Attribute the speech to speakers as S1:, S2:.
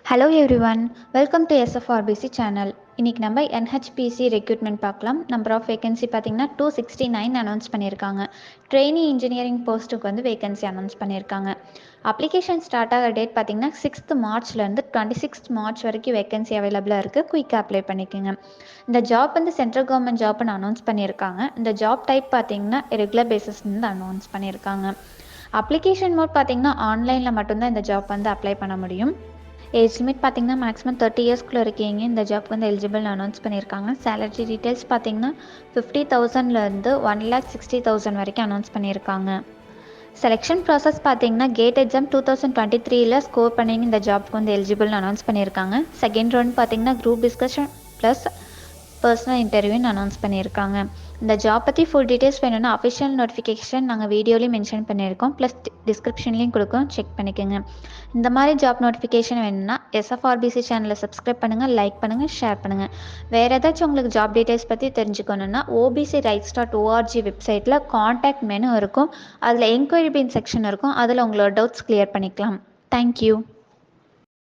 S1: Hello everyone, welcome to SFRBC channel. இன்றைக்கி நம்ம NHPC recruitment பார்க்கலாம். நம்பர் ஆஃப் வேகன்சி பார்த்திங்கன்னா 269 அனௌன்ஸ் பண்ணியிருக்காங்க. ட்ரெயினி இன்ஜினியரிங் போஸ்ட்டுக்கு வந்து வேகன்சி அனௌன்ஸ் பண்ணியிருக்காங்க. அப்ளிகேஷன் ஸ்டார்ட் ஆகிற டேட் பார்த்திங்கன்னா 6th மார்ச்லேருந்து 26th மார்ச் வரைக்கும் வேகன்சி அவைலபிளாக இருக்குது. குயிக்காக அப்ளை பண்ணிக்கோங்க. இந்த ஜாப் வந்து சென்ட்ரல் கவர்மெண்ட் ஜாப்னு அனௌன்ஸ் பண்ணியிருக்காங்க. இந்த ஜாப் டைப் பார்த்திங்கன்னா ரெகுலர் பேசிஸ்லேருந்து அனௌன்ஸ் பண்ணியிருக்காங்க. அப்ளிகேஷன் மோட் பார்த்திங்கன்னா ஆன்லைனில் மட்டும்தான் இந்த ஜாப் வந்து அப்ளை பண்ண முடியும். ஏஜ் லிமிட் பார்த்தீங்கன்னா மேக்ஸிமம் 30 இயர்ஸ்க்குள்ளே இருக்கீங்க இந்த ஜாப்க்கு வந்து எலிஜிபிள் அனௌன்ஸ் பண்ணியிருக்காங்க. சேலரி டீட்டெயில்ஸ் பார்த்தீங்கன்னா 50,000லேருந்து 1,60,000 வரைக்கும் அனௌன்ஸ் பண்ணியிருக்காங்க. செலெக்ஷன் ப்ராசஸ் பார்த்தீங்கன்னா கேட் எக்ஸாம் 2023 ஸ்கோர் பண்ணி இந்த ஜாப்க்கு வந்து எலிஜிபிள்னு அனௌன்ஸ் பண்ணியிருக்காங்க. செகண்ட் ரவுண்ட் பார்த்தீங்கன்னா குரூப் டிஸ்கஷன் ப்ளஸ் பர்சனல் இன்டர்வியூன்னு அனௌன்ஸ் பண்ணியிருக்காங்க. இந்த ஜாப் பற்றி ஃபுல் டீட்டெயில்ஸ் வேணும்னா அஃபிஷியல் நோட்டிஃபிகேஷன் நாங்கள் வீடியோலையும் மென்ஷன் பண்ணியிருக்கோம், ப்ளஸ் டிஸ்கிரிப்ஷன்லேயும் கொடுக்கோம், செக் பண்ணிக்கோங்க. இந்த மாதிரி ஜாப் நோட்டிஃபிகேஷன் வேணும்னா SFRBC சேனலை சப்ஸ்கிரைப் பண்ணுங்கள், லைக் பண்ணுங்கள், ஷேர் பண்ணுங்கள். வேறு ஏதாச்சும் உங்களுக்கு ஜாப் டீட்டெயில்ஸ் பற்றி தெரிஞ்சுக்கணுன்னா OBCRights.org வெப்சைட்டில் காண்டாக்ட் மெனு இருக்கும், அதில் என்கொயரி பின் செக்ஷன் இருக்கும், அதில் உங்களோட டவுட்ஸ் கிளியர் பண்ணிக்கலாம். தேங்க்யூ.